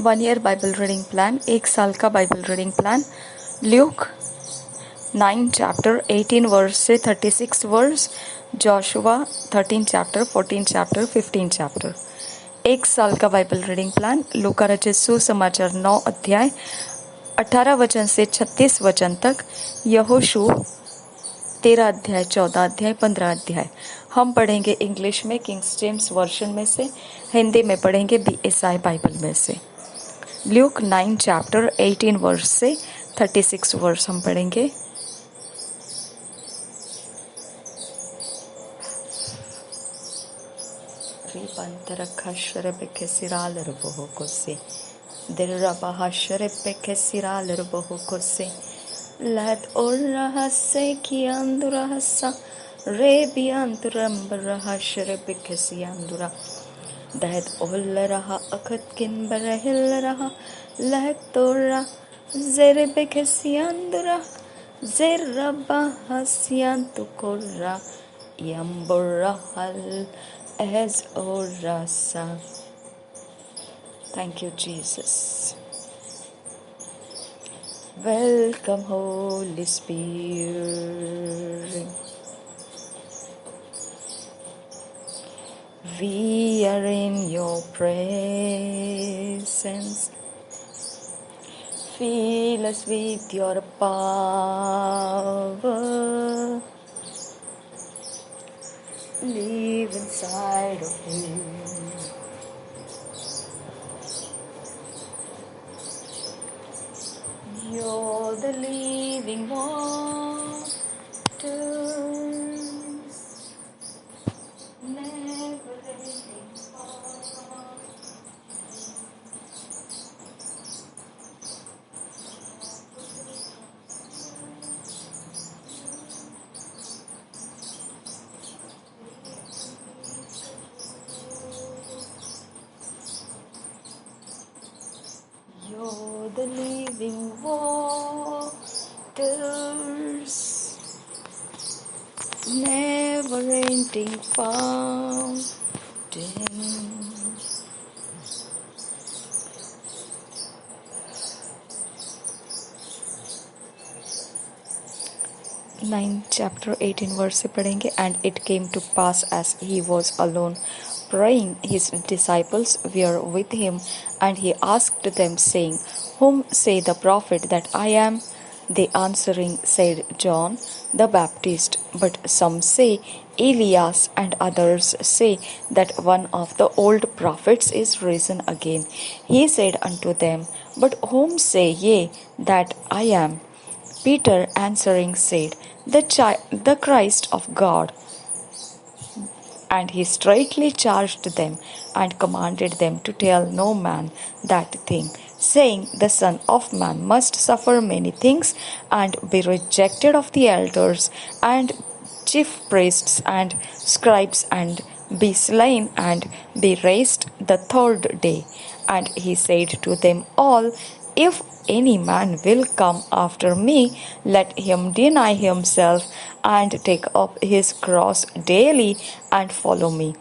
1 year Bible reading plan, 1 साल का Bible reading plan. Luke 9 chapter 18 verse से 36 verse, Joshua 13 chapter 14 chapter 15 chapter. 1 साल का बाइबल रीडिंग प्लान। लूका रचित सुसमाचार 9 अध्याय 18 वचन से 36 वचन तक, यहोशू 13 अध्याय 14 अध्याय 15 अध्याय। हम पढ़ेंगे इंग्लिश में किंग्स जेम्स वर्जन में से, हिंदी में पढ़ेंगे BSI बाइबल में से। ल्यूक 9 चैप्टर 18 वर्स से 36 वर्स हम पढ़ेंगे। Let urahase kiandurahasa rebianturambaraha bekesiandura. That ullaraha akatkin barahillaraha lehtora zerebekesiandura zerabahasyantukura yamburahal as orasa. Thank you, Jesus. Welcome, Holy Spirit. We are in your presence. Fill us with your power. Live inside of you. You're the living waters, never ending fall. You're the living waters, never ending fountain. 9 chapter 18 verse से पढ़ेंगे। And it came to pass as he was alone praying, his disciples were with him, and he asked them, saying, Whom say the prophet that I am? They answering said, John the Baptist, but some say Elias, and others say that one of the old prophets is risen again. He said unto them, But whom say ye that I am? Peter answering said, The Christ of God. And he straitly charged them and commanded them to tell no man that thing, saying, The Son of Man must suffer many things, and be rejected of the elders and chief priests and scribes, and be slain, and be raised the third day. And he said to them all, If any man will come after me, let him deny himself and take up his cross daily and follow me.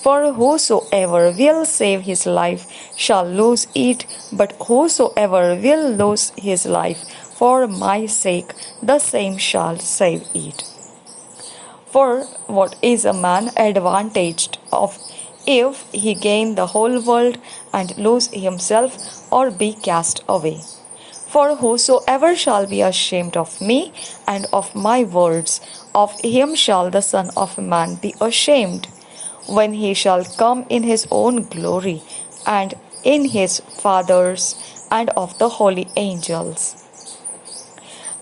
For whosoever will save his life shall lose it, but whosoever will lose his life for my sake, the same shall save it. For what is a man advantaged of if he gain the whole world and lose himself or be cast away? For whosoever shall be ashamed of me and of my words, of him shall the Son of Man be ashamed, when he shall come in his own glory, and in his Father's and of the holy angels.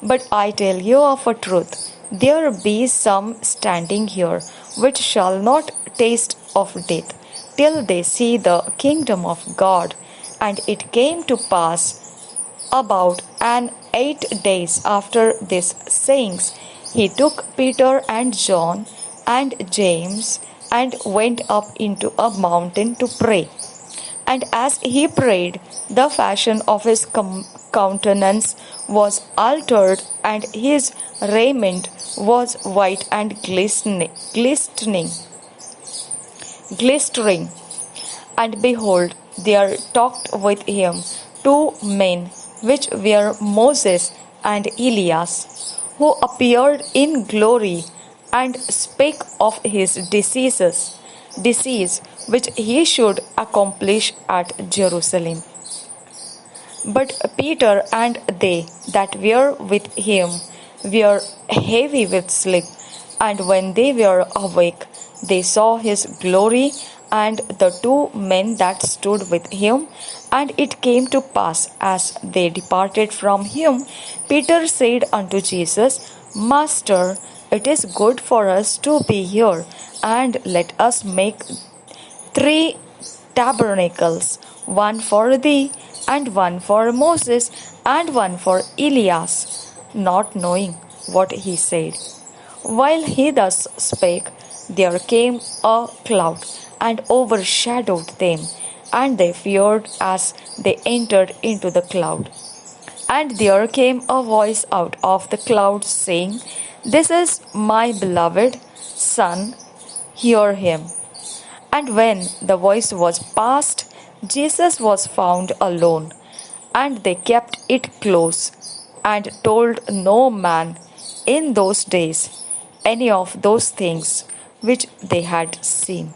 But I tell you of a truth, there be some standing here which shall not taste of death till they see the kingdom of God. And it came to pass about 8 days after these sayings, he took Peter and John and James and went up into a mountain to pray. And as he prayed, the fashion of his countenance was altered, and his raiment was white and glistering. And behold, there talked with him 2 men, which were Moses and Elias, who appeared in glory and spake of his disease which he should accomplish at Jerusalem. But Peter and they that were with him were heavy with sleep, and when they were awake, they saw his glory and the 2 men that stood with him. And it came to pass, as they departed from him, Peter said unto Jesus, Master, it is good for us to be here, and let us make 3 tabernacles, one for thee, and one for Moses, and one for Elias, not knowing what he said. While he thus spake, there came a cloud and overshadowed them, and they feared as they entered into the cloud. And there came a voice out of the cloud, saying, This is my beloved Son, hear him. And when the voice was past, Jesus was found alone, and they kept it close, and told no man in those days any of those things which they had seen.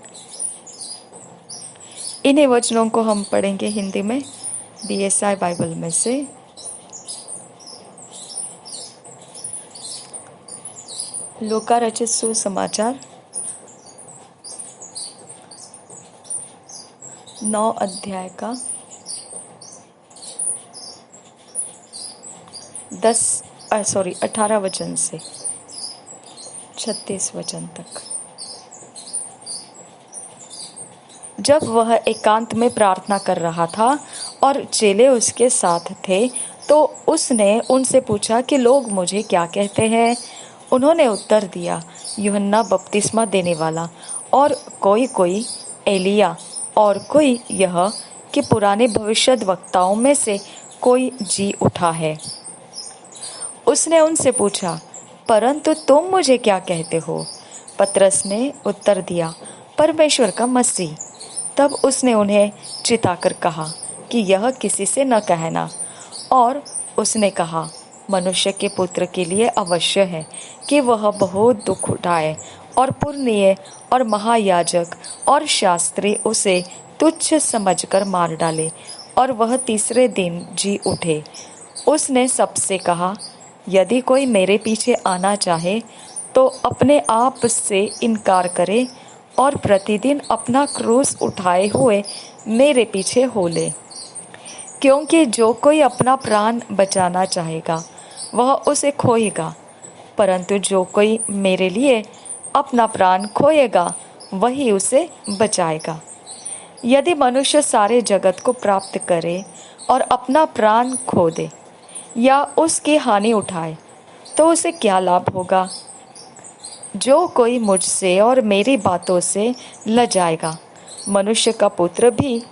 इन्हीं वचनों को हम पढ़ेंगे हिंदी में BSI Bible में से। लूका रचित सुसमाचार 9 अध्याय का 18 वचन से 36 वचन तक। जब वह एकांत में प्रार्थना कर रहा था और चेले उसके साथ थे, तो उसने उनसे पूछा कि लोग मुझे क्या कहते हैं? उन्होंने उत्तर दिया, यूहन्ना बपतिस्मा देने वाला, और कोई एलिया, और कोई यह कि पुराने भविष्यद्वक्ताओं में से कोई जी उठा है। उसने उनसे पूछा, परंतु तुम मुझे क्या कहते हो? पतरस ने उत्तर दिया, परमेश्वर का मसीह। तब उसने उन्हें चिताकर कहा कि यह किसी से न कहना। और उसने कहा, मनुष्य के पुत्र के लिए अवश्य है कि वह बहुत दुख उठाए, और पुरनीय और महायाजक और शास्त्री उसे तुच्छ समझकर मार डाले, और वह तीसरे दिन जी उठे। उसने सबसे कहा, यदि कोई मेरे पीछे आना चाहे तो अपने आप से इनकार करे और प्रतिदिन अपना क्रूस उठाए हुए मेरे पीछे हो ले। क्योंकि जो कोई अपना प्राण बचाना चाहेगा वह उसे खोएगा, परंतु जो कोई मेरे लिए अपना प्राण खोएगा वही उसे बचाएगा। यदि मनुष्य सारे जगत को प्राप्त करे और अपना प्राण खो दे या उसकी हानि उठाए तो उसे क्या लाभ होगा? जो कोई मुझसे और मेरी बातों से लजाएगा, मनुष्य का पुत्र भी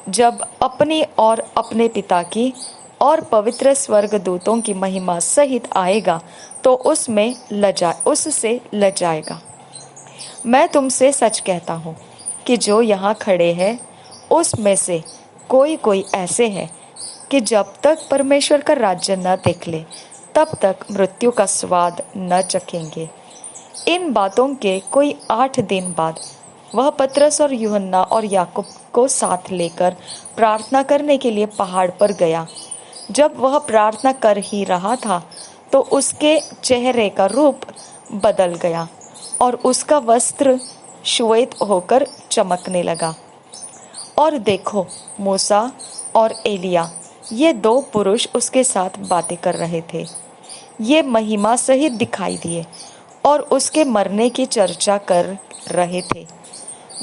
जब अपनी और अपने पिता की और पवित्र स्वर्गदूतों की महिमा सहित आएगा तो उससे लजाएगा। मैं तुमसे सच कहता हूँ कि जो यहाँ खड़े हैं उसमें से कोई ऐसे हैं कि जब तक परमेश्वर का राज्य न देख ले तब तक मृत्यु का स्वाद न चखेंगे। इन बातों के कोई 8 दिन बाद वह पतरस और यूहन्ना और याकूब को साथ लेकर प्रार्थना करने के लिए पहाड़ पर गया। जब वह प्रार्थना कर ही रहा था तो उसके चेहरे का रूप बदल गया और उसका वस्त्र श्वेत होकर चमकने लगा। और देखो, मूसा और एलिया, ये 2 पुरुष उसके साथ बातें कर रहे थे। ये महिमा सहित दिखाई दिए और उसके मरने की चर्चा कर रहे थे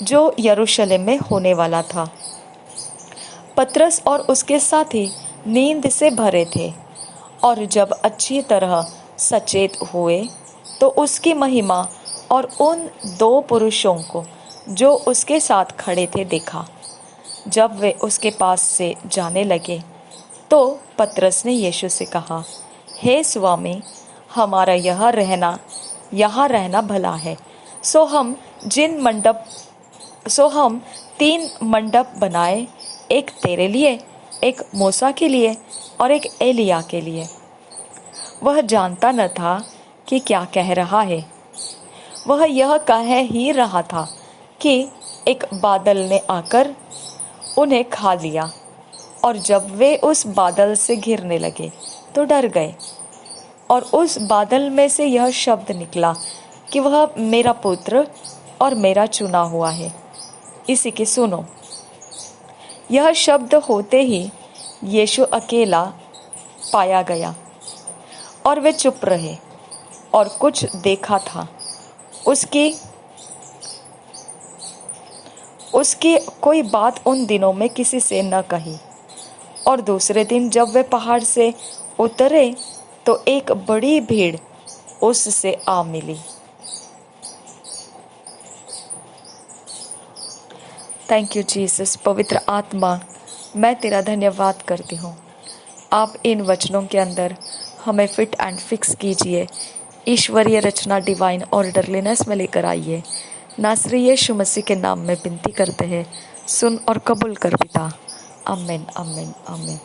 जो यरूशलेम में होने वाला था। पतरस और उसके साथी नींद से भरे थे, और जब अच्छी तरह सचेत हुए तो उसकी महिमा और उन 2 पुरुषों को जो उसके साथ खड़े थे देखा। जब वे उसके पास से जाने लगे तो पतरस ने यीशु से कहा, हे स्वामी, हमारा यहाँ रहना भला है। सो हम 3 मंडप बनाए, एक तेरे लिए, एक मूसा के लिए और एक एलिया के लिए। वह जानता न था कि क्या कह रहा है। वह यह कह ही रहा था कि एक बादल ने आकर उन्हें खा लिया, और जब वे उस बादल से घिरने लगे तो डर गए। और उस बादल में से यह शब्द निकला कि वह मेरा पुत्र और मेरा चुना हुआ है, इसी की सुनो। यह शब्द होते ही यीशु अकेला पाया गया और वे चुप रहे और कुछ देखा था। उसकी कोई बात उन दिनों में किसी से न कही। और दूसरे दिन जब वे पहाड़ से उतरे तो एक बड़ी भीड़ उससे आ मिली। Thank you Jesus. पवित्र आत्मा, मैं तेरा धन्यवाद करती हूँ। आप इन वचनों के अंदर हमें फिट एंड फिक्स कीजिए। ईश्वरीय रचना डिवाइन ऑर्डरलीनेस में लेकर आइए। नासरी यीशु मसीह के नाम में विनती करते हैं, सुन और कबूल कर पिता। आमीन, आमीन, आमीन।